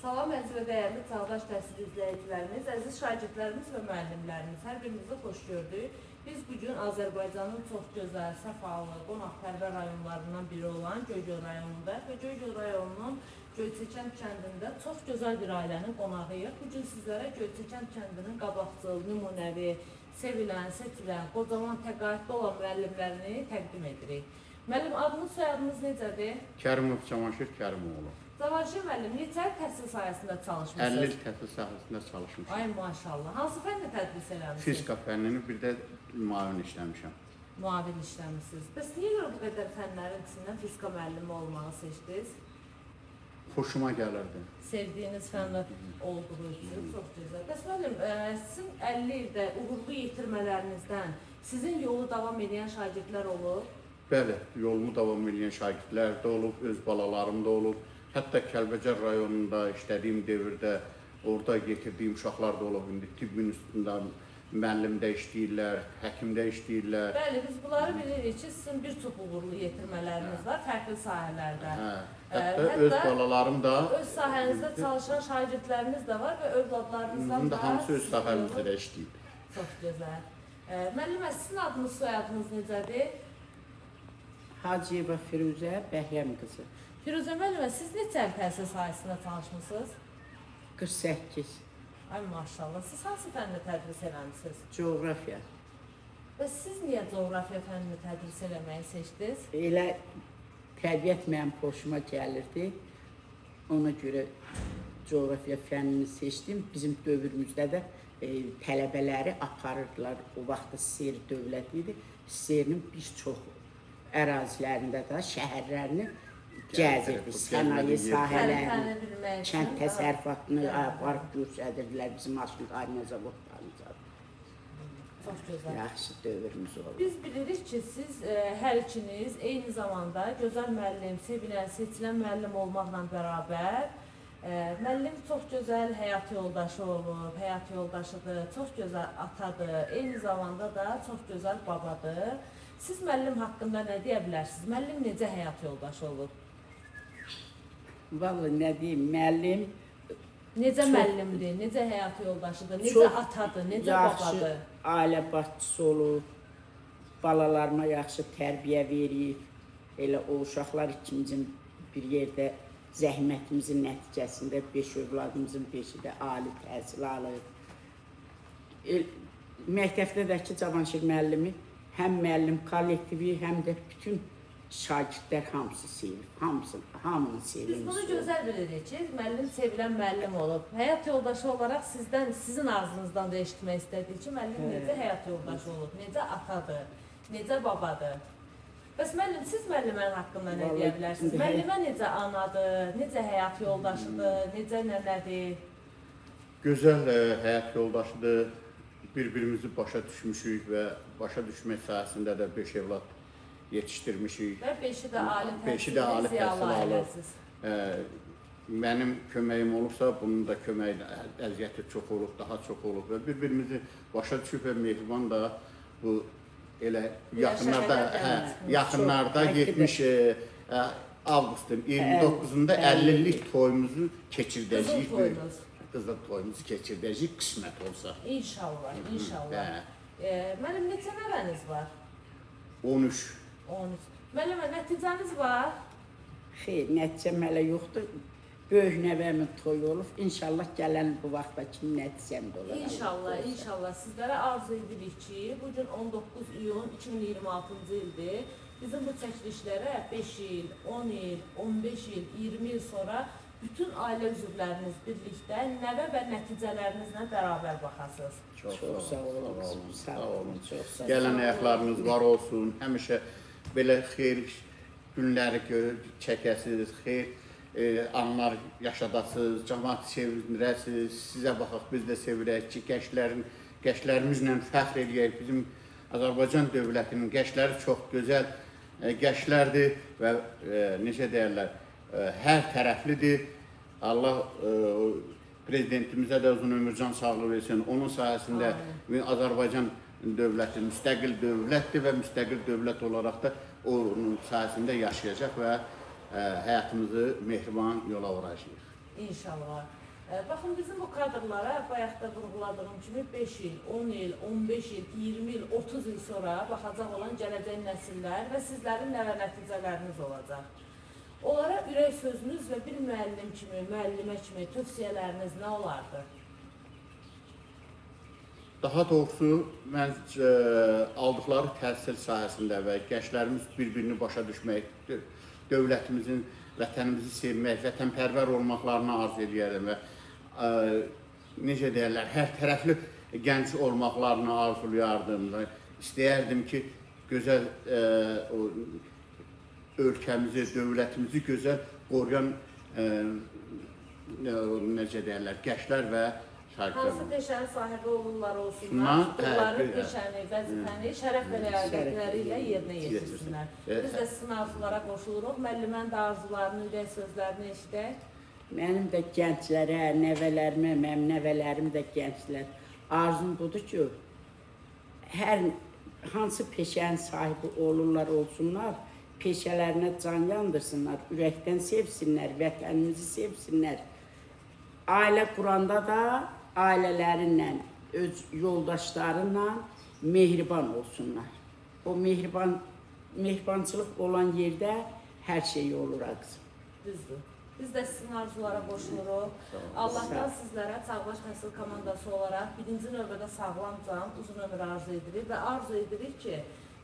Salam əziz və dəyərli Çağdaş Təhsil izləyicilərimiz, əziz şagirdlərimiz və müəllimlərimiz, hər birinizi xoş gördük. Biz bugün Azərbaycanın çox gözəl, səfalı, qonaqpərvər rayonlarından biri olan Göygöl rayonunda və Göygöl rayonunun Göyçəkən kəndində çox gözəl bir ailənin qonağıyıq. Bugün sizlərə Göyçəkən kəndinin qabaqcıl, nümunəvi, sevilən, seçilən, qocaman təqaüddə olan müəllimlərini təqdim edirik. Müəllim, adınız, soyadınız necədir? Kərimov Cavanşir Kərimoğlu. Cavanşir müəllim, neçə təhsil sahəsində çalışmışsınız? 50 il təhsil sahəsində çalışmışam. Ay maşallah. Hansı fənni tədris eləmişsiniz? Fizika fənnini, bir də müavin işləmişəm. Müavin işləmişsiniz. Bəs niyə görə bu qədər fənlərin içindən fizika müəllimi olmağı seçdiniz? Xoşuma gəlirdi. Sevdiyiniz fənlər olduğu üçün çox gözəl. Bəs müəllim, sizin 50 ildə uğurlu yetirmələrinizdən sizin yolu davam edən şagirdlər olub? Bəli, yolumu davam edən şagirdlər də olub, öz balalarım da olub. Hətta Kəlbəcər rayonunda işlədiyim dövrdə orada getirdiyim uşaqlar da olub. İndi tibbin üstündə müəllimdə işləyirlər, həkimdə işləyirlər. Bəli, biz bunları bilirik ki, sizin bir çox uğurlu yetirmələriniz var fərqli sahələrdə. Hətta öz balalarım da... Öz sahənizdə çalışan şagirdləriniz də var və övladlarınızdan da... Hamısı öz sahəmizdə də işləyir. Çox gözəl. Müəllimə, sizin adınız, soyadınız necədir? Hacıyeva Firuzə Bəhrəm qızı. Firuzə müəllimə, siz neçə il təhsil sahəsində çalışmısınız? 48. Ay maşallah, siz hansı fəndə tədris eləmişsiniz? Coğrafiya. Və siz niyə coğrafiya fənnini tədris eləməyi seçdiniz? Elə təbiət mənim xoşuma gəlirdi. Ona görə coğrafiya fənnini seçdim. Bizim dövrümüzdə də tələbələri aparırdılar. O vaxt SSR dövləti idi. SSR-nin bir çox ərazilərində də şəhərlərini gəzirdi. Sənaye sahələrini, kənd təsərrüfatını aparıb göstərirdilər bizim maşınlarına, zavodlarımıza. Çox gözəl. Yaxşı dövrümüz oldu. Biz bilirik ki, siz hər ikiniz eyni zamanda gözəl müəllim, sevilən, seçilən müəllim olmaqla bərabər müəllim çox gözəl həyat yoldaşı olub, həyat yoldaşıdır, çox gözəl atadır, eyni zamanda da çox gözəl babadır. Siz müəllim haqqında nə deyə bilərsiniz? Müəllim necə həyat yoldaşı olub? Vallahi nə deyim, müəllim Necə müəllimdir, necə həyat yoldaşıdır, necə atadır, necə babadır? Yaxşı ailə başçısı olub, balalarıma yaxşı tərbiyə verib, elə o uşaqlar ikimizin bir yerdə zəhmətimizin nəticəsində 5 övladımızın 5-i də ali təhsil alıb. Məktəbdəki Cavanşir müəllimi həm müəllim kollektivi, həm də bütün şagirdlər hamısı sevib, hamını sevib. Biz bunu gözəl bilirik ki, müəllim sevilən müəllim olub. Həyat yoldaşı olaraq sizin ağzınızdan da eşitmək istədik ki, müəllim necə həyat yoldaşı olub, necə atadır, necə babadır. Bəs müəllim, siz müəllimənin haqqında nə deyə bilərsiniz? Müəllimə necə anadır, necə həyat yoldaşıdır, necə nənədir? Gözəl həyat yoldaşıdır. Bir-birimizi başa düşmüşük və başa düşmək sahəsində də 5 evlad yetişdirmişik. Və 5-i də ali təhsil alıb. Mənim köməyim olubsa, bunun da köməyi əziyyəti çox olub, daha çox olub və bir-birimizi başa düşüb və mehriban da bu elə yaxınlarda 70 avqustun 29-unda 50-lik toyumuzu keçirdəcəyik. Qızıl toyumuzu keçirdəcəyik, qismət olsa. İnşallah, inşallah. Mənim neçə nəvəniz var? 13. 13. Müəllimə, nəticəniz var? Xeyr, nəticəm hələ yoxdur. Böyük nəvəmin toyu olub. İnşallah gələn bu vaxtda kimi nəticəm də olar. İnşallah, inşallah. Sizlərə arzu edirik ki, bugün 19 iyun 2026-cı ildir. Bizim bu çəkilişlərə 5 il, 10 il, 15 il, 20 il sonra bütün ailə üzvləriniz birlikdə nəvə və nəticələrinizlə bərabər baxasınız. Çox sağ olun. Sağ olun. Çox sağ olun. Gələn ayaqlarınız var olsun. Həmişə belə xeyir günləri çəkəsiniz, xeyir anlar yaşadasınız, cəmaat sevindirəsiniz. Sizə baxaq, biz də sevirək ki, gənclərimizlə fəxr edək. Bizim Azərbaycan dövlətinin gəncləri çox gözəl gənclərdir və necə deyərlər, hər tərəflidir. Allah prezidentimizə də uzun ömür can sağlığı versin. Onun sayəsində Azərbaycan dövləti müstəqil dövlətdir və müstəqil dövlət olaraq da onun sayəsində yaşayacaq və həyatımızı mehriban yola vuracağıq. İnşallah. Baxın, bizim bu kadrlara bayaq da vurğuladığım kimi 5 il, 10 il, 15 il, 20 il, 30 il sonra baxacaq olan gələcək nəsillər və sizlərin nəvə nəticələriniz olacaq. Onlara ürək sözünüz və bir müəllim kimi, müəllimə kimi tövsiyələriniz nə olardı? Daha doğrusu, mən aldıqları təhsil sahəsində və gənclərimiz bir-birini başa düşmək, dövlətimizin, vətənimizi sevmək, vətənpərvər olmaqlarını arzu edərdim və necə deyərlər, hər tərəfli gənc olmaqlarını arzulayardım və istəyərdim ki, gözəl ölkəmizi, dövlətimizi gözəl qoruyan necə deyərlər, gənclər və Hansı şagirdlər. peşənin sahibi olurlar olsunlar, tutduqları peşəni, vəzifəni şərəf və ləyaqətləri ilə yerinə yetirsinlər. Biz də sizin arzulara qoşuluruq, müəllimən də arzularını, ürək sözlərini eşidək. Mənim də gənclərə, nəvələrimə, mənim nəvələrim də gənclər. Arzum budur ki, hər hansı peşənin sahibi olurlar olsunlar, peşələrinə can yandırsınlar, ürəkdən sevsinlər, vətənimizi sevsinlər. Ailə quranda da ailələrinlə, öz yoldaşlarıyla mehriban olsunlar. O mehribançılıq olan yerdə hər şey olur qızım. Düzdür. Biz də sizin arzulara qoşuluruq. Allahdan sizlərə Çağdaş Təhsil komandası olaraq birinci növbədə sağlam can, uzun ömür arzu edirik və arzu edirik ki,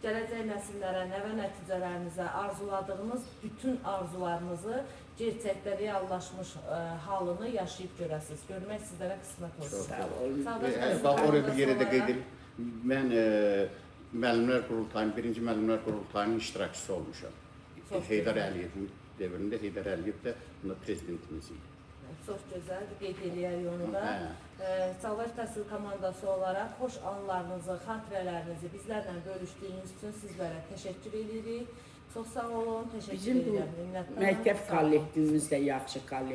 gələcək nəsillərə, nəvə nəticələrinizə arzuladığınız bütün arzularınızı gerçəkdə reallaşmış halını yaşayıb görəsiniz. Görmək sizlərə qismət olsun. Sağ olun. Çağdaş Təhsil Bax, oraya bir komandası yerə də qeyd olaraq- edeyim. Mən müəllimlər qurultayının, birinci müəllimlər qurultayının iştirakçısı olmuşam. Çox Heydər gözəl. Əliyevin dövründə Heydər Əliyev də bunda prezidentimiz idi. Çox gözəl, qeyd eləyək onu da. Çağdaş Təhsil komandası olaraq xoş anlarınızı, xatirələrinizi bizlərlə bölüşdüyünüz üçün sizlərə təşəkkür edirik. Çox sağ olun, təşəkkür Bizim bu edirəm. Minnətdaram. məktəb Sağ olun. kollektivimiz də yaxşı kollektiv.